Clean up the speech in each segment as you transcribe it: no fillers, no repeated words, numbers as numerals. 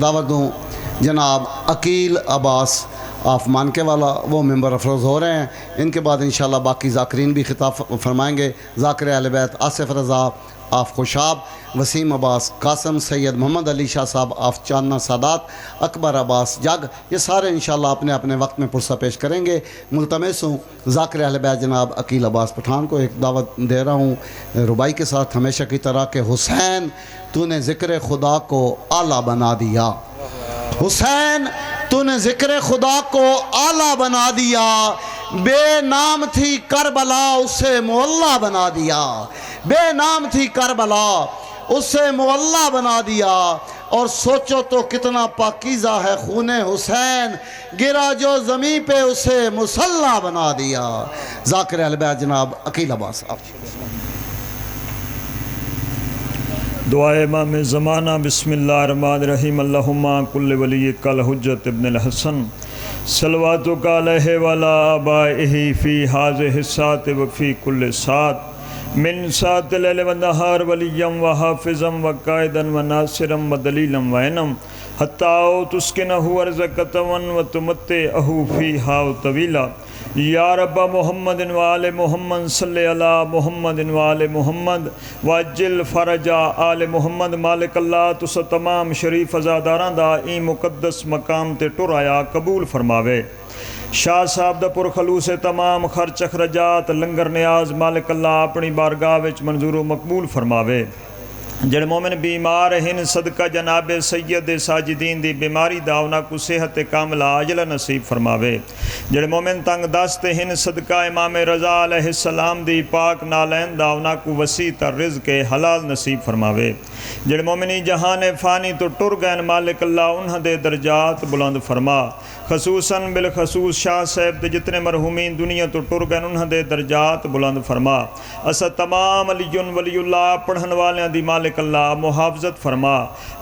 دعوت دوں جناب عقیل عباس آف مانکے والا، وہ ممبر افروز ہو رہے ہیں۔ ان کے بعد انشاءاللہ باقی ذاکرین بھی خطاب فرمائیں گے۔ ذاکر اہل بیت آصف رضا آف خوشاب، وسیم عباس قاسم، سید محمد علی شاہ صاحب آف چاننا سادات، اکبر عباس جگ، یہ سارے انشاءاللہ اپنے اپنے وقت میں پرسہ پیش کریں گے۔ ملتمس ہوں ذاکر اہل بیت جناب عقیل عباس پٹھان کو ایک دعوت دے رہا ہوں ربائی کے ساتھ ہمیشہ کی طرح کہ حسین تو نے ذکر خدا کو اعلیٰ بنا دیا، حسین تو نے ذکر خدا کو اعلیٰ بنا دیا، بے نام تھی کربلا اسے معلیٰ بنا دیا، بے نام تھی کربلا اسے معلیٰ بنا دیا، اور سوچو تو کتنا پاکیزہ ہے خون حسین، گرا جو زمین پہ اسے مصلی بنا دیا۔ ذاکر اہل بیت جناب عقیل عباس آپ دعائے امام زمانہ۔ بسم اللہ الرحمن الرحیم۔ اللہم کل ولیک الحجت ابن الحسن صلواتک علیہ وعلی آبائہ فی ہذہ الساعۃ وفی کل ساعۃ من ساعۃ اللیل والنہار ولیا وحافظا وقائدا وناصرا ودلیلا وعینا حتی تسکنہ ارضک وتمتعہ فیہا طویلا۔ یا رب محمد وآل محمد صلی علی محمد وآل محمد واجل فرج آل محمد۔ مالک اللہ تس تمام شریف ازاداراں دا این مقدس مقام تے ٹر آیا قبول فرماوے۔ شاہ صاحب دا پرخلوص تمام خرچ اخراجات لنگر نیاز مالک اللہ اپنی بارگاہ وچ منظور و مقبول فرماوے۔ جڑے مومن بیمار ہیں صدقہ جناب سید ساجدین دی بیماری دا انہاں کو صحت کاملہ عاجلہ نصیب فرماوے۔ جڑے مومن تنگ دست ہیں صدقہ امام رضا علیہ السلام دی پاک نالین دا انہاں کو وسیع تر رزق حلال نصیب فرماوے۔ جڑے مومنی جہان فانی تو ٹر گئن مالک اللہ انہاں دے درجات بلند فرما۔ خصوصاً بالخصوص شاہ صاحب دے جتنے مرحومین دنیا تو ٹر گئن انہاں دے درجات بلند فرما۔ اسا تمام علی ولی اللہ پڑھن والیاں دی مالک اللہ محافظت فرما۔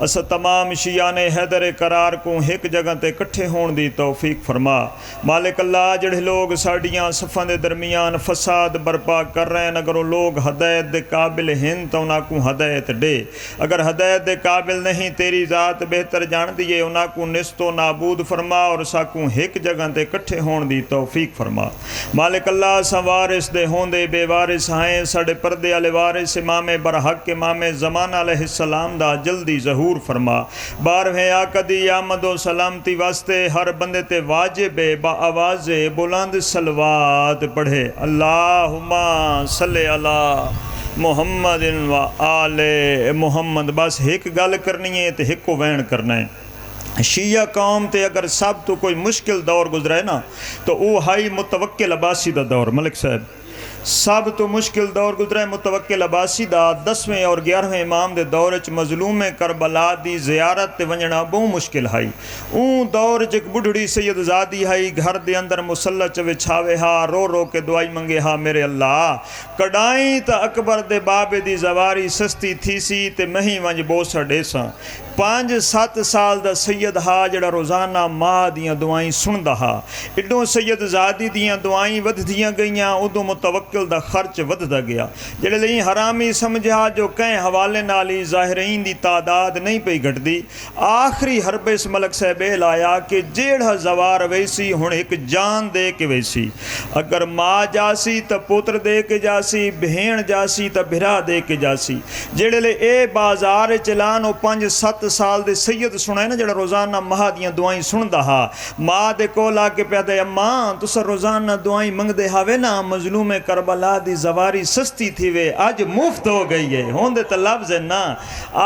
اسا تمام شیعان حیدر قرار کو ایک جگہ تے کٹھے ہون دی توفیق فرما۔ مالک اللہ جڑے لوگ ساڑیاں صفاں دے درمیان فساد برپا کر رہے ہیں، اگر وہ لوگ ہدایت دے قابل ہیں تو انہاں کو ہدایت دے، اگر ہدایت دے قابل نہیں تیری ذات بہتر جان دیے انہاں کو نست و نابود فرما، اور ساکوں ایک جگہ تے کٹھے ہون دی توفیق فرما۔ مالک اللہ سا وارث دے ہون دے بے وارث ہیں، ساڑے پردے والے وارث امام برحق امام زمانہ علیہ السلام دا جلدی ظہور فرما۔ 12ویں آقا دی آمد و سلامتی واسطے ہر بندے تے واجب با آواز بلند صلوات پڑھے۔ اللہم صلی علی محمد و آل محمد۔ بس ایک گل کرنی ہے تے ایک کو وین کرنا ہے۔ شیعہ قوم تے اگر سب تو کوئی مشکل دور گزرے نا تو وہ ہائی متوکل عباسی دا دور۔ ملک صاحب سب تو مشکل دور گزرے متوکل عباسی دا 10ویں اور 11ویں امام دے دور وچ مظلوم کربلا دی زیارت تے ونجنا بہت مشکل ہائی۔ اون دور وچ ایک بڈھڑی سید زادی ہائی گھر دے اندر مسلح چ وچھاوے ہا، رو رو کے دعائی منگے ہا میرے اللہ کڈائیں تا اکبر دے بابے دی زواری سستی تھی سی تے مہی ونج بوسا ڈیساں۔ 5-7 سال دا سید ہا جڑا روزانہ ماں دیاں دعائیں سندا ہا۔ اڈوں سید زادی دیاں دعائیں ودھدیاں گئیاں، ادوں متوکل دا خرچ ودھدا گیا۔ جڑے لئی حرامی سمجھا جو کہیں حوالے نالی ظاہرین دی تعداد نہیں پئی گھٹدی۔ آخری حرب اس ملک صاحب لایا کہ جیڑا زوار ویسی ہن ایک جان دے کے ویسی، اگر ماں جاسی تا پوتر دے کے جاسی، بہن جاسی تا بھرا دے کے جاسی۔ جڑے لئی اے بازار چلان او 5-7 سال دے سید سنائے نا جڑا روزانہ ماں دیاں دعائیں سندا ہا، ماں دے کول آ کے پیا دے اماں تسا روزانہ دعائیں منگ دے ہاوے نا مظلوم کربلا دی زواری سستی تھی وے آج مفت ہو گئی ہے، ہون دے تا لفظ ہے نا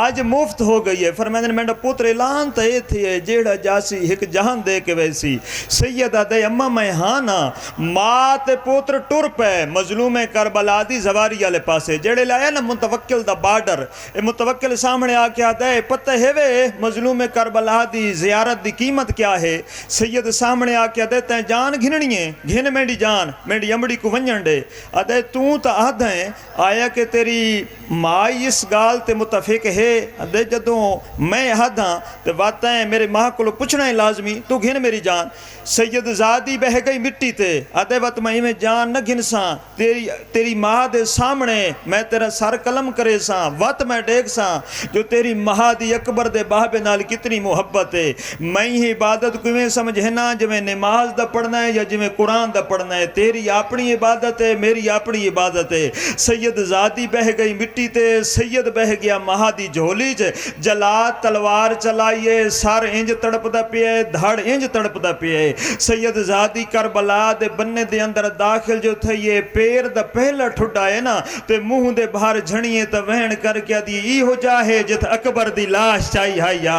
آج مفت ہو گئی ہے۔ فرمائے دے میڈا پوتر اعلان تا اے تھی ہے جیڑا جاسی ایک جہان دے کے ویسی۔ سیدہ دے اماں میں ہاں نا ماں تے پوتر ٹر پے مظلوم کربلا دی زواری والے پاسے۔ جیڑے لائے نا متوکل دا بارڈر، اے متوکل سامنے آ کے دے پتہ ہے وے مظلوم کربلا دی زیارت دی قیمت کیا ہے۔ سید سامنے آ کے دیتے ہیں جان گھننی ہے، گھن میری جان میری امڑی کو ونجن دے۔ ادے تو تا آدھا ہے آیا کہ تیری ماں اس گال تے متفق ہے ادے جدوں میں آدھا تے باتاں ہیں میرے ماں کو پوچھنا ہے لازمی تو گھن میری جان سید زادی بہ گئی مٹی تے ادے وقت میں جان نہ گھن ساں تیری ماں دے سامنے میں تیرا سر قلم کرے ساں وقت میں دیکھ ساں جو تیری ماں دی اکبر دے بابے نال کتنی محبت ہے میں ہی عبادت کویں سمجھنا جویں نماز دا پڑھنا ہے یا جویں قرآن دا پڑھنا ہے تیری اپنی عبادت ہے میری اپنی عبادت ہے سید زادی بہ گئی مٹی تے سید بہ گیا ماں دی جھولی چ جلاد تلوار چلائیے سر انج تڑپدا پیا دھڑ انج تڑپدا پیا سید زادی کربلا دے بننے دے اندر داخل جو تھئیے پیر دا پہلا ٹھڈا ہے نا تے منہ دے باہر جھڑیے تا وہن کر کے دی ای ہو جاہے جت اکبر دی لاش چاہی ہایا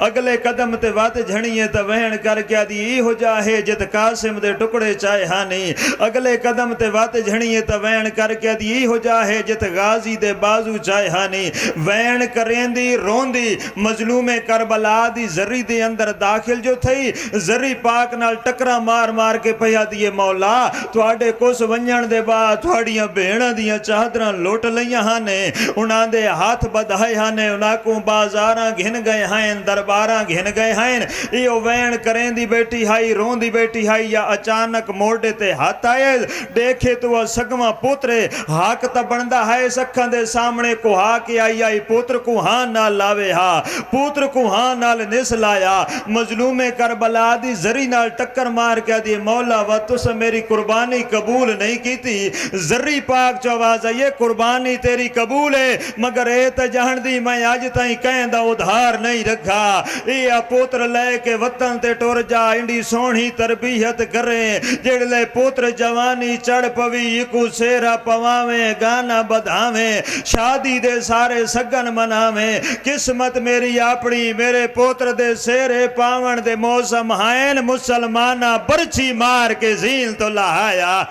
اگلے قدم تے وات جھڑیے تا وہن کر کے دی ای ہو جاہے جت قاسم دے ٹکڑے چاہے ہانی اگلے قدم تے وات جھڑیے تا وہن کر کے دی ای ہو جاہے جت غازی دے بازو چاہے ہانی وہن کرین دی رون دی مظلوم کربلا دی ذری دے اندر داخل جو تھئی ذری پاک نال ٹکرا مار مار کے پیا دیے مولا تواڈے کس ونجن دے بعد تواڈیاں بہناں دیاں چادراں لوٹ لئیاں ہانے انہاں دے ہاتھ بدھائے ہانے انہاں کو بازاراں گھن گئے ہیں درباراں گھن گئے ہیں ایو وین کریں دی بیٹی ہائی رون دی بیٹی ہائی یا اچانک موڑے تے ہاتھ آئے دیکھے تو سگواں پوترے ہاک تا بندہ ہے سکھاں دے سامنے کو ہاک آئی پوتر کو ہاں نال لاوے ہاں پوتر کو ہاں نال نس لایا مظلوم کربلا دی ذری نال ٹکر مار کے دی مولا و تس میری قربانی قبول نہیں کی تھی ذری پاک چواز یہ قربانی تیری قبول ہے مگر اے تا جہن دی میں آج تائیں کہیں دا ادھار نہیں رکھا اے پوتر لے کے وطن تے ٹور جا انڈی سونی تربیت کریں جڑ لے پوتر جوانی چڑھ پوی کو سیرا پواویں گانا بدھاویں شادی دے سارے سگن مناویں قسمت میری اپنی میرے پوتر دے سیرے پاون دے موسم ہائن مسلمانہ برچی مار کے زین تو لہایا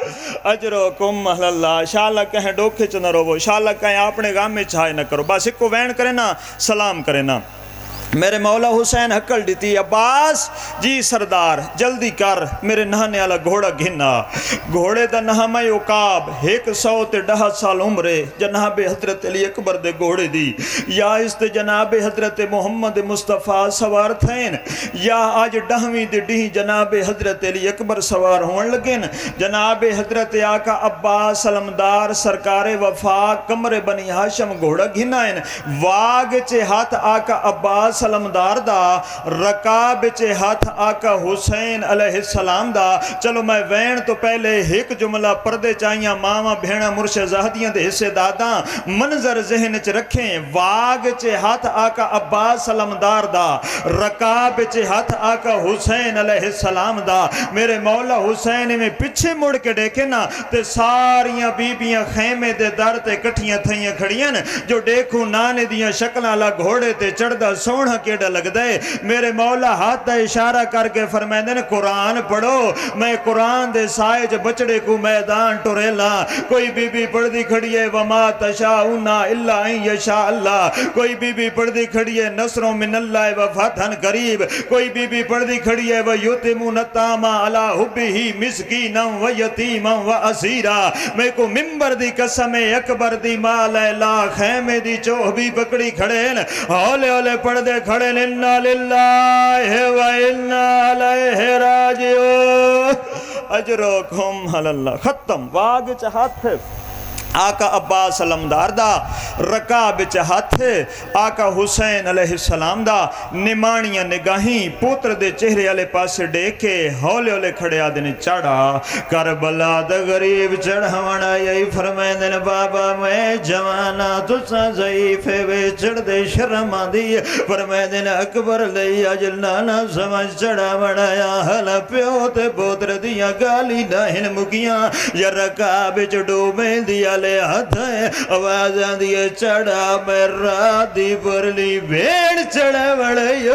اجرکم اللہ شاءاللہ کہیں ڈوکے چ نہ رو شاءاللہ کہیں اپنے غام میں چھائے نہ کرو بس ایک کو وین کرے نا سلام کرے نا میرے مولا حسین حکل دیتی عباس جی سردار جلدی کر میرے نہانے والا گھوڑا گھنا گھوڑے دا نام ہے عقاب 110 سال عمرے جناب حضرت علی اکبر دے گھوڑے دی یا اس تے جناب حضرت محمد مصطفیٰ سوار تھین یا آج 10ویں دی ڈی جناب حضرت علی اکبر سوار ہون لگن جناب حضرت آقا عباس علمدار سرکار وفا کمر بنی ہاشم گھوڑا گھنائن واگ چے ہاتھ آقا عباس سلمدار دا رکاب چے ہاتھ آقا حسین علیہ السلام دا چلو میں وین تو پہلے ایک جملہ پردے چاہیاں ماما بھینا مرشد زہدیاں دے حصے دادا منظر ذہن چ رکھیں واگ چے ہاتھ آقا عباس سلمدار دا رکاب چے ہاتھ آقا حسین علیہ السلام دا میرے مولا حسین میں پچھے مڑ کے دیکھے نا تے ساریاں بیبیاں خیمے دے در تے کٹھیاں تھیاں کھڑیاں جو دیکھوں نانے دیاں شکلہ لا گھوڑے تے چڑھدا سونا کیڑا لگ دے میرے مولا ہاتھ دا اشارہ کر کے فرمائے دے قرآن پڑھو میں قرآن دے سائے جو بچڑے کو میدان ٹوریلا کوئی بی بی پڑھ دی کھڑی ہے وما تشاؤنا الا ان یشاء اللہ کوئی بی بی پڑھ دی کھڑی ہے نصر من اللہ و فتح قریب کوئی بی بی پڑھ دی کھڑی ہے ویتمون الطعام علی حبہ مسکینا و یتیما و اسیرا میں کو منبر دی قسم اکبر دی مال لا خیمے دی چوہ بھی پکڑی کھڑے ہولے ہولے پڑھ دے کھڑے انا للہ و انا علیہ راجعون اجرکم اللہ ختم واگ چاہت ہے آقا عباس علمدار دا رکاب چاہت ہے آقا حسین علیہ السلام دا نمانیاں نگاہیں پوتر دے چہرے والے پاسے ڈیکے ہولے ہولے کھڑے آدھنے چڑھا کربلا دا غریب چڑھوانا یہی فرمائے دن بابا میں جوانا تسا ضعیفے وے چڑھ دے شرم آدھی فرمائے دن اکبر لئی اجل نانا سمجھ چڑھوانا یا حل پیو تے پوتر دیا گالی ناہن مکیاں یا رکاب چڑھو میں دیا لے تھلے ہاتھ ہے آواز آندی ہے چڑھا میں رات دی پرلی بھیڑ چڑھا بڑے یو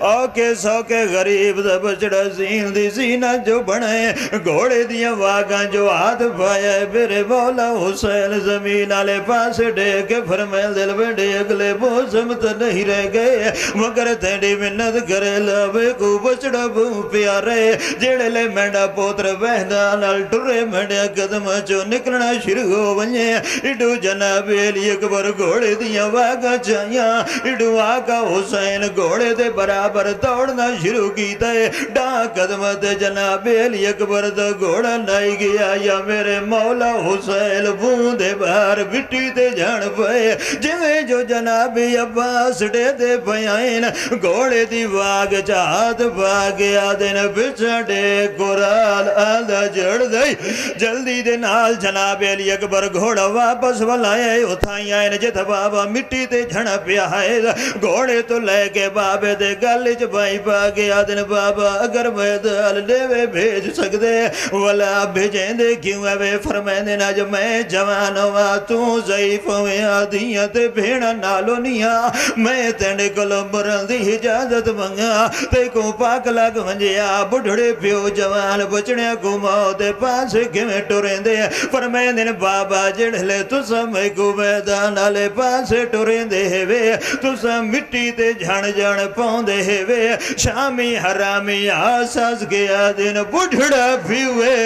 اوکے سوکے غریب دا بچڑا زین دی زینہ جو بڑھائے گھوڑے دیاں واگاں جو ہاتھ پایا ہے میرے مولا حسین زمین آلے پاس ڈیک کے فرمائے دل بڑے اگلے موسم تو نہیں رہ گئے مگر تینڈی منت کرے لابے کو بچڑا بو پیارے جیڑے لے مینڈا پوتر بہندا نال ٹرے مینڈیا قدم چو نکلنا شروع ہو ونجے اڈو جناب علی اکبر گھوڑے دیاں واگاں چاہیاں اڈو آقا حسین گھوڑے دے برابر دوڑنا شروع کیتا ہے ڈاں قدم تے جناب علی اکبر دا گھوڑا نائی گیا یا میرے مولا حسین بوندے باہر بٹی تے جان پئے جویں جو جناب عباس ڈے دے پیائن گھوڑے دی واگ چاہت پا گیا دن بچڑے قرآن آدھا جڑ دئی جلدی دے نال جناب علی اکبر گھوڑا واپس والائے اتھائی آئین جت بابا مٹی تے جھڑا پیا ہے گھوڑے تو لے کے بابے دے گلچ بائی پا گیا دن بابا اگر میں دال ڈیوے بھیج سکتے والا بھیجیں دے کیوں ہے فرمائیں دے نا جو میں جوان ہوا تو ضعیف ہوئے آدھیاں تے بھیڑا نالو نیا میں تینڈے کلو مرن دی اجازت منگا تے کو پاک لگ منجیا بڑھڑے پیو جوان بچڑیاں کو موت پاس کیویں ٹوریں دے فرمائیں دے بابا جڑھلے تسا میں کو میدان آلے پاس ٹوریں دے وے تسا مٹی تے جھڑ جھڑ پاؤں دے وے شامی حرامی آساس گیا دن بڑھڑا پیوے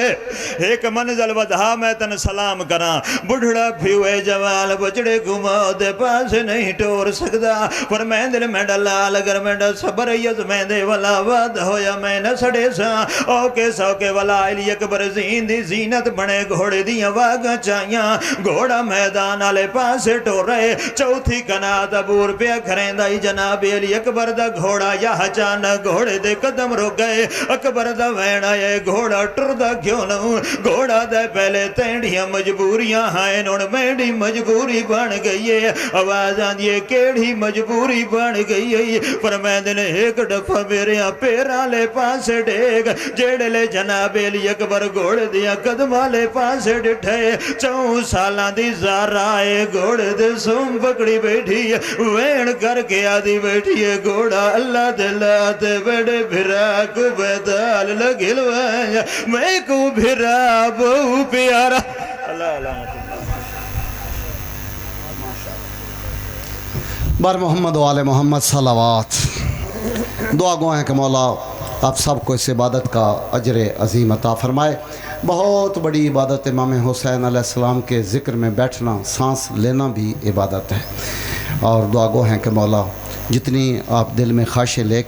ایک منزل ودھا میں تن سلام کرا بڑھڑا پیوے جوان بچڑے کو موت پاس نہیں ٹور سکتا فرمائیں دے میں ڈلال اگر میں ڈا صبر یز میں دے والا وعد ہویا میں نہ سڑے سا اوکے سوکے والا علی اکبر زین دی زینت بنے گھوڑے دیاں واگاں چاہیاں گھوڑا میدان آلے پاس ٹورے چوتھی کنات ابور پہ کھریں دائی جناب علی اکبر دا گھوڑا یا چانا گھوڑے دے قدم رک گئے اکبر دا وین آئے گھوڑا ٹر دا کیوں نہ گھوڑا دے پہلے تینڈیاں مجبوریاں ہائیں نوڑ میڈی مجبوری بن گئی ہے آواز آندیے کیڑی مجبوری بن گئی ہے فرمائیں دن ایک دفعہ میرے پیرا لے پاس ڈیگ جیڑے لے جناب علی اکبر گھوڑ دیا قدمہ لے پاس ڈٹھے 4 سالاں دی زارائے گھوڑے دے سوم پکڑی بیٹھی وین کر کے آدھی بیٹھی گھوڑا اللہ دلاتے بڑے بھرا کو بیدال لگلوائیں میں کو بھرا بہو پیارا اللہ علامت بر محمد و آل محمد صلوات دعا گو ہیں کہ مولا آپ سب کو اس عبادت کا اجر عظیم عطا فرمائے بہت بڑی عبادت امام حسین علیہ السلام کے ذکر میں بیٹھنا سانس لینا بھی عبادت ہے اور دعا گو ہیں کہ مولا جتنی آپ دل میں خواہشیں لے کے